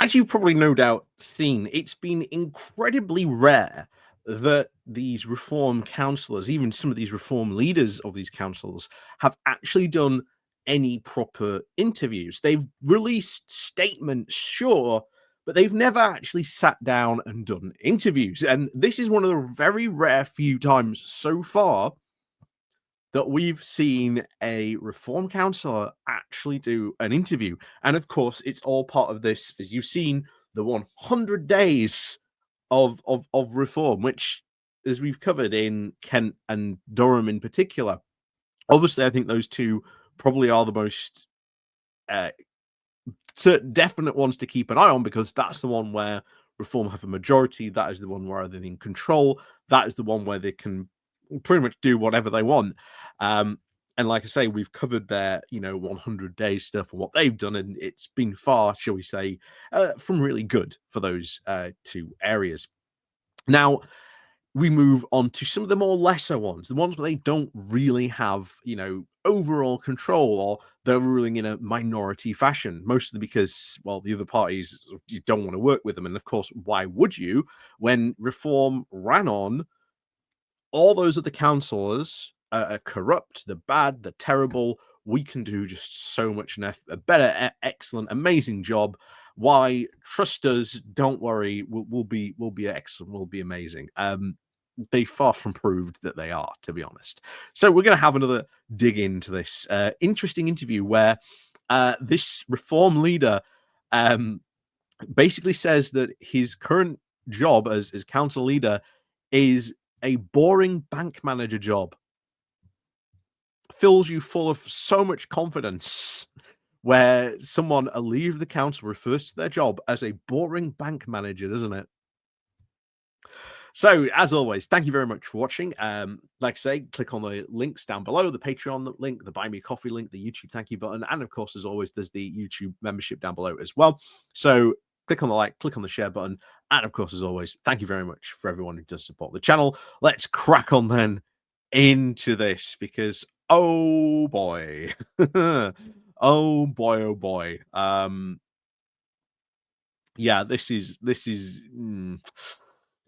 As you've probably no doubt seen, it's been incredibly rare that these reform councillors, even some of these reform leaders of these councils, have actually done any proper interviews. They've released statements, sure, but they've never actually sat down and done interviews. And this is one of the very rare few times so far that we've seen a reform councillor actually do an interview. And of course, it's all part of this, as you've seen, the 100 days of reform, which, as we've covered in Kent and Durham in particular, obviously, I think those two probably are the most uh, definite ones to keep an eye on, because that's the one where reform have a majority. That is the one where they're in control. That is the one where they can pretty much do whatever they want. And like I say, we've covered their 100 days stuff and what they've done, and it's been far, shall we say, from really good for those two areas. Now we move on to some of the more lesser ones, the ones where they don't really have, overall control, or they're ruling in a minority fashion, mostly because, well, the other parties, you don't want to work with them. And of course, why would you? When reform ran on, all those other councillors are corrupt, they're bad, they're terrible. We can do just so much a better, excellent, amazing job. Why? Trust us. Don't worry. We'll be excellent. We'll be amazing. They far from proved that they are, to be honest. So we're going to have another dig into this interesting interview where this reform leader basically says that his current job as council leader is a boring bank manager job. Fills you full of so much confidence, where someone, a leader of the council, refers to their job as a boring bank manager, doesn't it? So, as always, thank you very much for watching. Like I say, click on the links down below, the Patreon link, the Buy Me a Coffee link, the YouTube thank you button, and of course, as always, there's the YouTube membership down below as well. So click on the like, click on the share button, and of course, as always, thank you very much for everyone who does support the channel. Let's crack on then into this, because oh boy. Oh boy, oh boy. Yeah, this is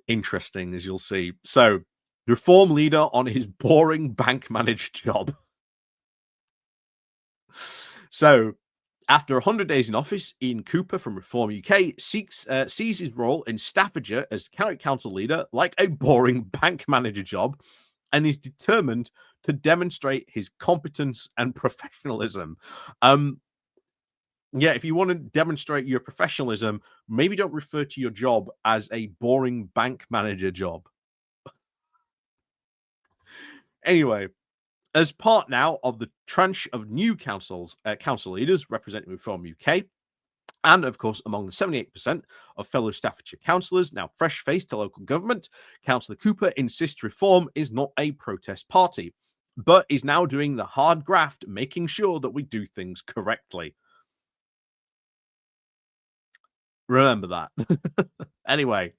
interesting, as you'll see. So, reform leader on his boring bank manager job. So, after 100 days in office, Ian Cooper from Reform UK sees his role in Staffordshire as county council leader like a boring bank manager job, and is determined to demonstrate his competence and professionalism. Yeah, if you want to demonstrate your professionalism, maybe don't refer to your job as a boring bank manager job. Anyway, as part now of the tranche of new council leaders representing Reform UK, and of course, among the 78% of fellow Staffordshire councillors now fresh-faced to local government, Councillor Cooper insists Reform is not a protest party, but is now doing the hard graft, making sure that we do things correctly. Remember that. Anyway,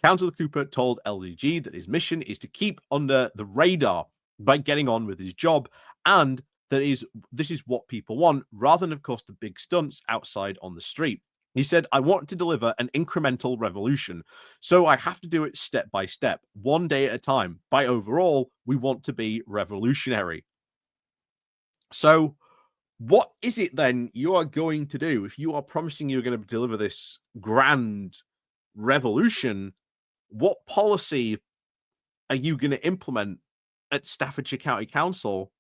Councillor Cooper told LDG that his mission is to keep under the radar by getting on with his job, and this is what people want, rather than, of course, the big stunts outside on the street. He said, I want to deliver an incremental revolution, so I have to do it step by step, one day at a time. By overall, we want to be revolutionary. So what is it then you are going to do if you are promising you're going to deliver this grand revolution? What policy are you going to implement at Staffordshire County Council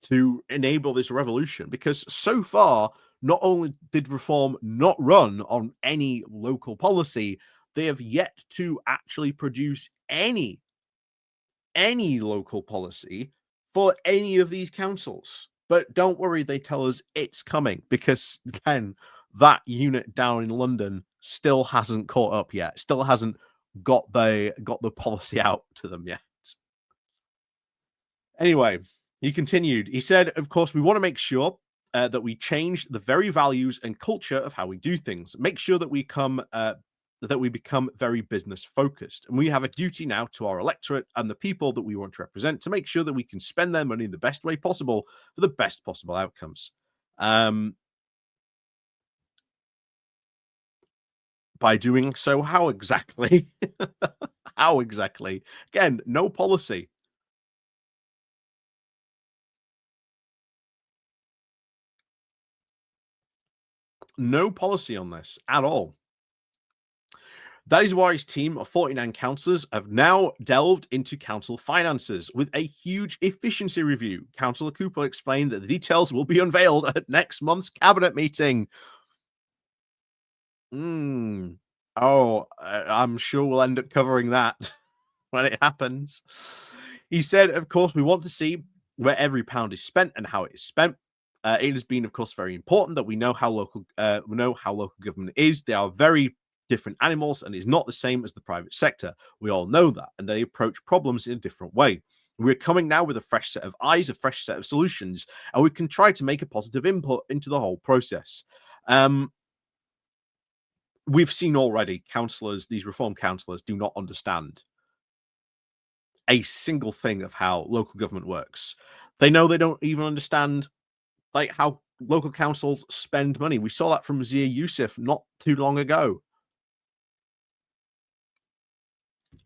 to enable this revolution? Because so far, not only did Reform not run on any local policy, they have yet to actually produce any local policy for any of these councils. But don't worry, they tell us it's coming, because again, that unit down in London still hasn't caught up yet, still hasn't got the policy out to them yet. Anyway, he continued. He said, of course, we want to make sure that we change the very values and culture of how we do things. Make sure that we become very business focused. And we have a duty now to our electorate and the people that we want to represent to make sure that we can spend their money in the best way possible for the best possible outcomes. by doing so, how exactly? How exactly? Again, no policy. No policy on this at all. That is why his team of 49 councillors have now delved into council finances with a huge efficiency review. Councillor Cooper explained that the details will be unveiled at next month's cabinet meeting. Oh, I'm sure we'll end up covering that when it happens. He said, of course, we want to see where every pound is spent and how it is spent. It has been, of course, very important that we know how local government is. They are very different animals, and it's not the same as the private sector. We all know that, and they approach problems in a different way. We're coming now with a fresh set of eyes, a fresh set of solutions, and we can try to make a positive input into the whole process. We've seen already councillors, these reform councillors, do not understand a single thing of how local government works. They know they don't even understand like how local councils spend money. We saw that from Zia Youssef not too long ago.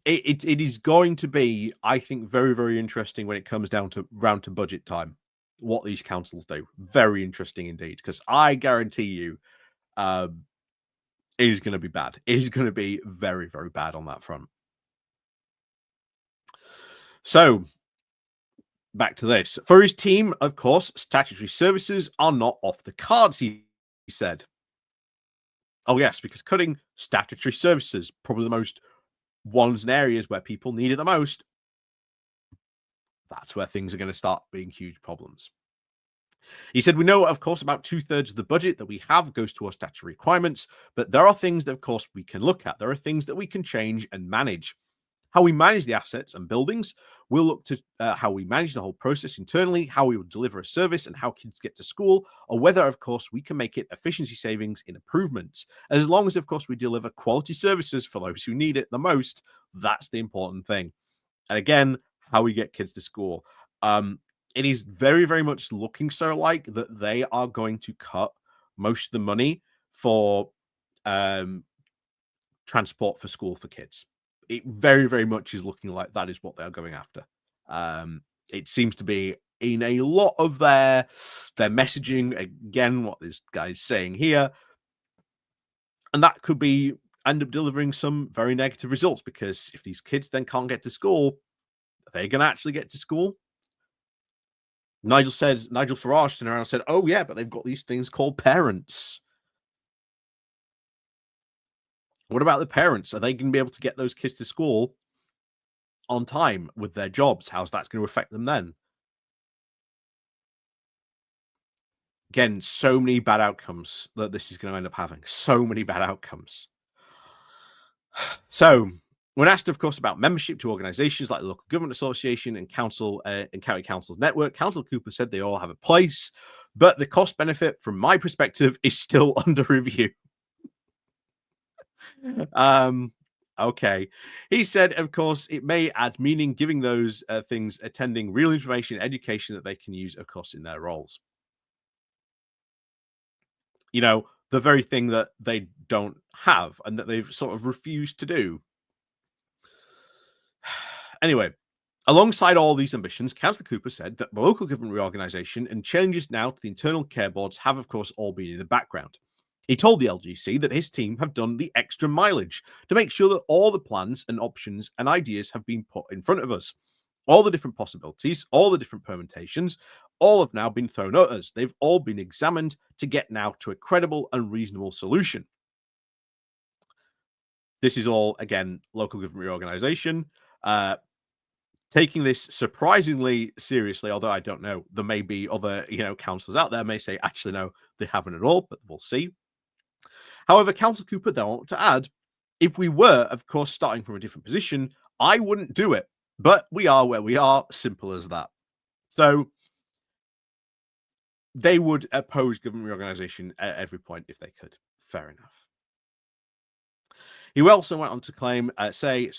It is going to be, I think, very, very interesting when it comes down to round to budget time, what these councils do. Very interesting indeed, because I guarantee you, it is going to be bad. It is going to be very, very bad on that front. So, back to this. For his team, of course, statutory services are not off the cards, he said. Oh, yes, because cutting statutory services, probably the most ones and areas where people need it the most, that's where things are going to start being huge problems. He said, we know, of course, about 2/3 of the budget that we have goes towards statutory requirements, but there are things that, of course, we can look at. There are things that we can change and manage. How we manage the assets and buildings, we'll look to how we manage the whole process internally, how we will deliver a service and how kids get to school, or whether, of course, we can make it efficiency savings in improvements. As long as, of course, we deliver quality services for those who need it the most, that's the important thing. And again, how we get kids to school. It is very, very much looking so like that they are going to cut most of the money for transport for school for kids. It very, very much is looking like that is what they are going after. It seems to be in a lot of their messaging, again, what this guy's saying here. And that could be end up delivering some very negative results, because if these kids then can't get to school, are they going to actually get to school? Nigel Farage turned around and said, oh, yeah, but they've got these things called parents. What about the parents? Are they going to be able to get those kids to school on time with their jobs? How's that going to affect them then? Again, so many bad outcomes that this is going to end up having. So many bad outcomes. So, when asked, of course, about membership to organisations like the Local Government Association and Council and County Councils Network, Councillor Cooper said they all have a place, but the cost benefit, from my perspective, is still under review. Okay. He said, of course, it may add meaning, giving those things attending real information and education that they can use, of course, in their roles. You know, the very thing that they don't have and that they've sort of refused to do. Anyway, alongside all these ambitions, Councillor Cooper said that the local government reorganisation and changes now to the internal care boards have, of course, all been in the background. He told the LGC that his team have done the extra mileage to make sure that all the plans and options and ideas have been put in front of us. All the different possibilities, all the different permutations, all have now been thrown at us. They've all been examined to get now to a credible and reasonable solution. This is all, again, local government reorganisation. Taking this surprisingly seriously, although I don't know, there may be other, councillors out there may say, actually, no, they haven't at all, but we'll see. However, Councillor Cooper then want to add, if we were, of course, starting from a different position, I wouldn't do it. But we are where we are, simple as that. So they would oppose government reorganisation at every point if they could. Fair enough. He also went on to claim, Councillor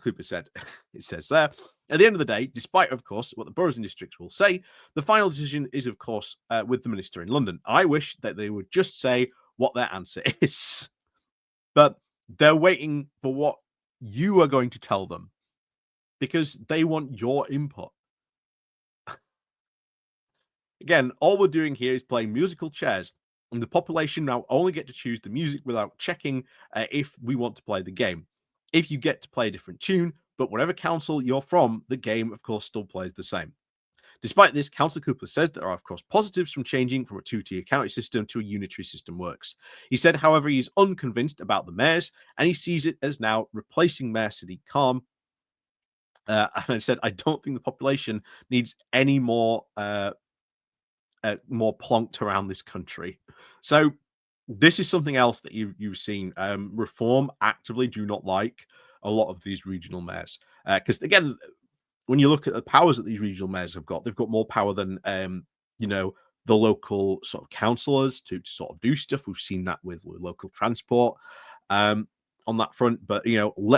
Cooper said, it says there, at the end of the day, despite, of course, what the boroughs and districts will say, the final decision is, of course, with the minister in London. I wish that they would just say, what their answer is. But they're waiting for what you are going to tell them because they want your input. Again, all we're doing here is playing musical chairs, and the population now only get to choose the music without checking if we want to play the game. If you get to play a different tune, but whatever council you're from, the game, of course, still plays the same. Despite this, Councillor Cooper says there are, of course, positives from changing from a two-tier county system to a unitary system works. He said, however, he is unconvinced about the mayors, and he sees it as now replacing Mayor Sadiq Khan. And I said, I don't think the population needs any more plonked around this country. So this is something else that you've seen. Reform actively do not like a lot of these regional mayors because, again, when you look at the powers that these regional mayors have got, they've got more power than the local sort of councillors to sort of do stuff. We've seen that with local transport on that front, but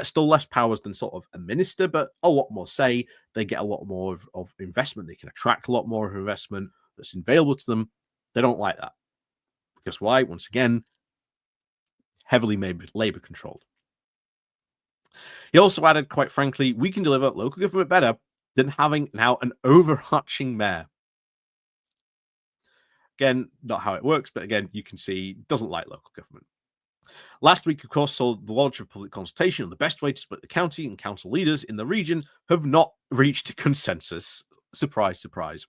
still less powers than sort of a minister, but a lot more say. They get a lot more of investment. They can attract a lot more of investment that's available to them. They don't like that because why? Once again, heavily labor controlled. He also added, quite frankly, we can deliver local government better than having now an overarching mayor. Again, not how it works, but again, you can see doesn't like local government. Last week, of course, saw the launch of public consultation on the best way to split the county, and council leaders in the region have not reached a consensus. Surprise, surprise.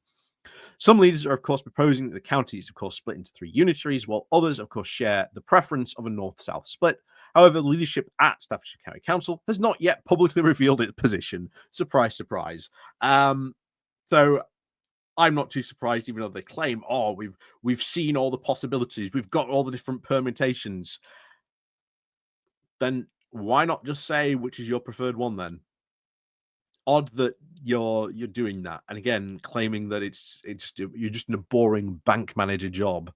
Some leaders are, of course, proposing that the county is, of course, split into 3 unitaries, while others, of course, share the preference of a north-south split. However, the leadership at Staffordshire County Council has not yet publicly revealed its position. Surprise, surprise. So I'm not too surprised, even though they claim, "Oh, we've seen all the possibilities, we've got all the different permutations." Then why not just say which is your preferred one? Then odd that you're doing that, and again claiming that you're just in a boring bank manager job.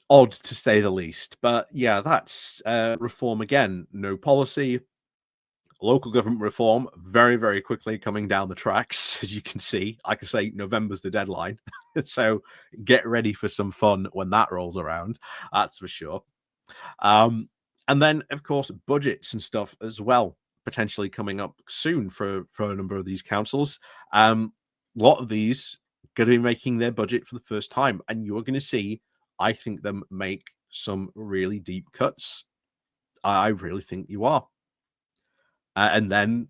Odd to say the least, but yeah, that's reform again. No policy, local government reform, very, very quickly coming down the tracks, as you can see. Like I say, November's the deadline, so get ready for some fun when that rolls around. That's for sure. And then, of course, budgets and stuff as well, potentially coming up soon for a number of these councils. A lot of these going to be making their budget for the first time, and you're going to see, I think, them make some really deep cuts. I really think you are. And then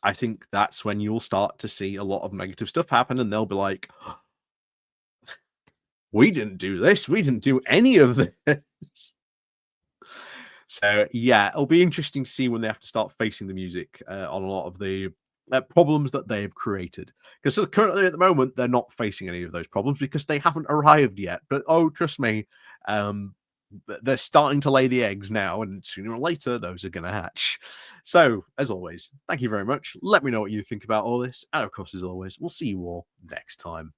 I think that's when you'll start to see a lot of negative stuff happen, and they'll be like, we didn't do this. We didn't do any of this. So, yeah, it'll be interesting to see when they have to start facing the music on a lot of the problems that they've created. Because currently at the moment, they're not facing any of those problems because they haven't arrived yet. But, oh, trust me, they're starting to lay the eggs now, and sooner or later, those are going to hatch. So, as always, thank you very much. Let me know what you think about all this. And, of course, as always, we'll see you all next time.